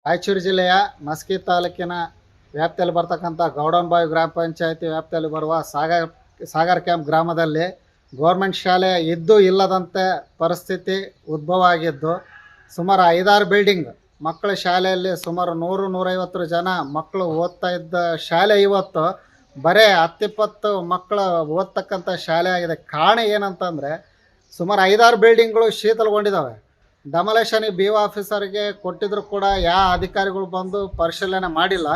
ರಾಯಚೂರು ಜಿಲ್ಲೆಯ ಮಸ್ಕಿ ತಾಲೂಕಿನ ವ್ಯಾಪ್ತಿಯಲ್ಲಿ ಬರ್ತಕ್ಕಂಥ ಗೌಡನಬಾವಿ ಗ್ರಾಮ ಪಂಚಾಯತಿ ವ್ಯಾಪ್ತಿಯಲ್ಲಿ ಬರುವ ಸಾಗರ್ ಕ್ಯಾಂಪ್ ಗ್ರಾಮದಲ್ಲಿ ಗೌರ್ಮೆಂಟ್ ಶಾಲೆ ಇದ್ದು ಇಲ್ಲದಂತೆ ಪರಿಸ್ಥಿತಿ ಉದ್ಭವ ಆಗಿದ್ದು ಸುಮಾರು 5-6 ಬಿಲ್ಡಿಂಗ್ ಮಕ್ಕಳ ಶಾಲೆಯಲ್ಲಿ ಸುಮಾರು 100-150 ಜನ ಮಕ್ಕಳು ಓದ್ತಾ ಇದ್ದ ಶಾಲೆ ಇವತ್ತು ಬರೇ 10-20 ಮಕ್ಕಳು ಓದ್ತಕ್ಕಂಥ ಶಾಲೆ ಆಗಿದೆ. ಕಾರಣ ಏನಂತಂದರೆ ಸುಮಾರು 5-6 ಬಿಲ್ಡಿಂಗ್ಗಳು ಶೀತಲಗೊಂಡಿದ್ದಾವೆ. ಡೆಮೊಲೇಷನಿಗೆ ಬಿ ಒ ಆಫೀಸರ್ಗೆ ಕೊಟ್ಟಿದ್ರು ಕೂಡ ಯಾವ ಅಧಿಕಾರಿಗಳು ಬಂದು ಪರಿಶೀಲನೆ ಮಾಡಿಲ್ಲ.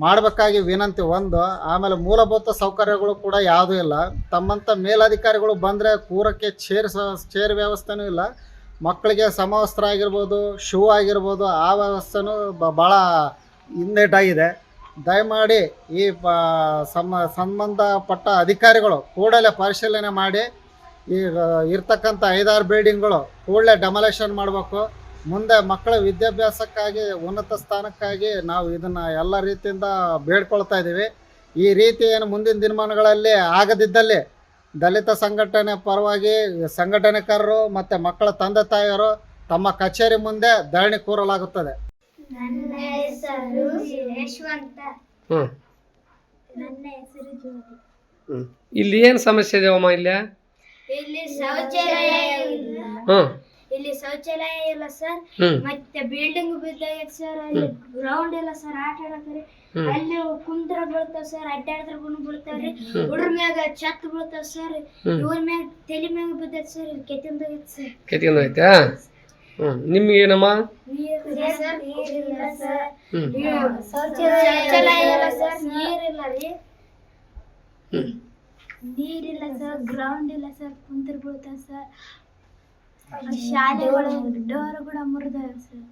ಮಾಡಬೇಕಾಗಿ ವಿನಂತಿ ಒಂದು. ಆಮೇಲೆ ಮೂಲಭೂತ ಸೌಕರ್ಯಗಳು ಕೂಡ ಯಾವುದೂ ಇಲ್ಲ. ತಮ್ಮಂಥ ಮೇಲಧಿಕಾರಿಗಳು ಬಂದರೆ ಕೂರಕ್ಕೆ ಚೇರ್ ವ್ಯವಸ್ಥೆನೂ ಇಲ್ಲ. ಮಕ್ಕಳಿಗೆ ಸಮವಸ್ತ್ರ ಆಗಿರ್ಬೋದು, ಶೂ ಆಗಿರ್ಬೋದು, ಆ ವ್ಯವಸ್ಥೆನೂ ಭಾಳ ಹಿಂದೇಟಾಗಿದೆ. ದಯಮಾಡಿ ಈ ಸಂಬಂಧಪಟ್ಟ ಅಧಿಕಾರಿಗಳು ಕೂಡಲೇ ಪರಿಶೀಲನೆ ಮಾಡಿ ಈಗ ಇರ್ತಕ್ಕಂಥ 5-6 ಬಿಲ್ಡಿಂಗ್ಗಳು ಕೂಡಲೇ ಡೆಮೊಲೇಷನ್ ಮಾಡಬೇಕು. ಮುಂದೆ ಮಕ್ಕಳ ವಿದ್ಯಾಭ್ಯಾಸಕ್ಕಾಗಿ ಉನ್ನತ ಸ್ಥಾನಕ್ಕಾಗಿ ನಾವು ಇದನ್ನು ಎಲ್ಲ ರೀತಿಯಿಂದ ಬೇಡ್ಕೊಳ್ತಾ ಇದ್ದೀವಿ. ಈ ರೀತಿ ಏನು ಮುಂದಿನ ದಿನಮಾನಗಳಲ್ಲಿ ಆಗದಿದ್ದಲ್ಲಿ ದಲಿತ ಸಂಘಟನೆ ಪರವಾಗಿ ಸಂಘಟನೆಕಾರರು ಮತ್ತು ಮಕ್ಕಳ ತಂದೆ ತಾಯಿಯರು ತಮ್ಮ ಕಚೇರಿ ಮುಂದೆ ಧರಣಿ ಕೂರಲಾಗುತ್ತದೆ. ನನ್ನ ಹೆಸರು ಯಶವಂತ. ನನ್ನ ಹೆಸರು ಜ್ಯೋತಿ. ಇಲ್ಲಿ ಏನು ಸಮಸ್ಯೆ ಇದೆಯಮ್ಮ? ಇಲ್ಲಿ ಶೌಚಾಲಯ ಇಲ್ಲ. ಇಲ್ಲಿ ಶೌಚಾಲಯ ಇಲ್ಲ ಸರ್. ಮತ್ತೆ ಬಿಲ್ಡಿಂಗ್ ಬಿದ್ದಾಗ ಸರ್, ಅಲ್ಲಿ ಗ್ರೌಂಡ್ ಇಲ್ಲ ಸರ್. ಆಟ ಆಡಕ್ರಿ ಅಲ್ಲಿ ಕುಂದ್ರ ಬೀಳ್ತಾವ ಸರ್, ಅಡ್ಡಾಡಿದ್ರ ಬೀಳ್ತಾವ್ರಿ. ಹುಡ್ರ ಮ್ಯಾಗ ಛತ್ ಬೀಳ್ತಾವ ಸರ್. ಇವ್ರ ಮ್ಯಾಗ ತಲೆ ಮ್ಯಾಗ ಬಿದ್ದೈತಿ ಸರ್. ಇಲ್ಲಿ ಕೆತ್ತಿಂದಾಗೈತಿ ಸರ್. ಕೆತ್ತಿಂದಾಗೈತಾ? ನಿಮ್ಗೆ ಏನಮ್ಮ? ನೀರಿಲ್ಲ ಸರ್. ಶೌಚಾಲಯ ಇಲ್ಲ ಸರ್. ನೀರಿಲ್ಲ ರೀ. ನೀರಿಲ್ಲ ಸರ್. ಗ್ರೌಂಡ್ ಇಲ್ಲ ಸರ್. ಕುಂತ್ರ ಬೀಳ್ತಾವ ಸರ್. ಶಾಲೆಗಳು ಡೋರ್ ಕೂಡ ಮುರಿದಾವ ಸರ್.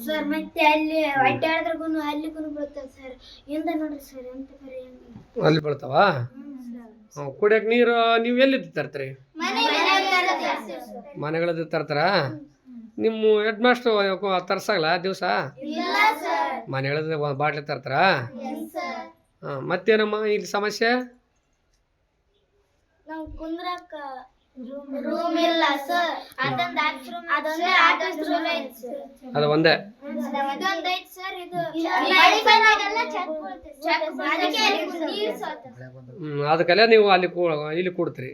ಸರ್ ಮತ್ತೆ ಅಲ್ಲಿ ಅಡ್ಡಾಡಿದ್ರೂ ಅಲ್ಲಿಗೂ ಬೀಳ್ತಾವ ಸರ್. ಹಿಂದೆ ನೋಡ್ರಿ ಸರ್, ಎಂತ ಕರೆ ಅಲ್ಲಿ ಬೀಳ್ತಾವ. ಕುಡಿಯಕ್ಕೆ ನೀರು ನೀವು ಎಲ್ಲಿದ್ದು ತರ್ತೀರಿ? ಮನೆಗಳದ್ದು ತರ್ತಾರ? ನಿಮ್ಮ ಹೆಡ್ ಮಾಸ್ಟರ್ ತರ್ಸಾಗಲ್ಲ ದಿವಸ? ಮನೆಗಳದ್ದು ಬಾಟ್ಲಿ ತರ್ತಾರ? ಮತ್ತೇನಮ್ಮ ಇಲ್ಲಿ ಸಮಸ್ಯೆ? ನಾವು ಕುಂದ್ರಕ್ಕ ರೂಮ್ ಇಲ್ಲ ಸರ್. ಅದೊಂದೇ ಆಫೀಸ್ ರೂಮ್ ಐತಿ ಸರ್. ಅದು ಒಂದೇ ಇದೊಂದು ಐತಿ ಸರ್. ಇದು ಮಳೆ ಬಂದಾಗೆಲ್ಲ ಚೆಕ್ ಅದಕ್ಕೆ ನೀರು ಸೋತ. ಅದಕ್ಕೆಲ್ಲ ನೀವು ಇಲ್ಲಿ ಕೂಡ್ತೀರಿ.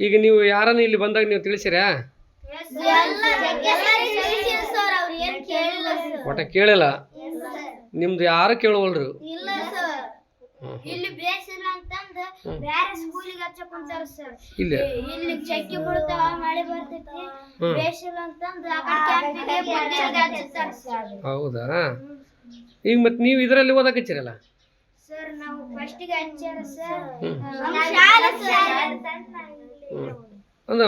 ಈಗ ನೀವು ಯಾರನ್ನ ಇಲ್ಲಿ ಬಂದಾಗ ನೀವು ತಿಳಿಸಿರಾ? ಒಟ್ಟ ಕೇಳಿಲ್ಲ. ನಿಮ್ದು ಯಾರು ಕೇಳುವಲ್ರು? ಇಲ್ಲಿ ಬೇಸ್ ಇಲ್ಲ ಅಂತಂದ ಬೇರೆ ಸ್ಕೂಲಿಗೆ ಹಚ್ಚಕ್ ಕುಂತಾರ ಸರ್. ಇಲ್ಲಿ ಚಕ್ಕಿ ಬೀಳ್ತಾವ, ಮಳೆ ಬರ್ತೈತಿ. ಬೇಸ್ ಇಲ್ಲ ಅಂತಂದ ಹೌದಾ? ಈಗ ಮತ್ತೆ ನೀವು ಇದರಲ್ಲಿ ಓದಕ್ ಹಚ್ಚಿರಲ್ಲ ಸರ್? ನಾವು ಫಸ್ಟಿಗೆ ಹಚ್ಚಾರ ಸರ್. ಅಂದ್ರೆ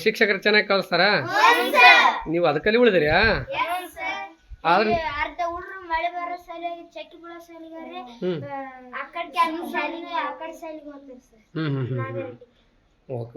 ಶಿಕ್ಷಕರು ಚೆನ್ನಾಗಿ ಕಳಿಸ್ತಾರ? ನೀವು ಅದಕ್ಕಲ್ಲಿ ಉಳಿದಿರಿ? ಆದ್ರೆ ಅರ್ಧ ಹುಡ್ರು ಮಳೆ ಬರೋ ಸಾಲಿಗೆ ಚಕ್ಕಿ ಬೀಳೋ ಸಾಲಿಗಾರೆ ಆ ಕಡೆ ಕ್ಯಾಂಪ್ ಶಾಲಿಗೆ ಆ ಕಡೆ ಶಾಲಿಗೆ ಹೋಗ್ತಾರೆ ಸರ್. ಓಕೆ.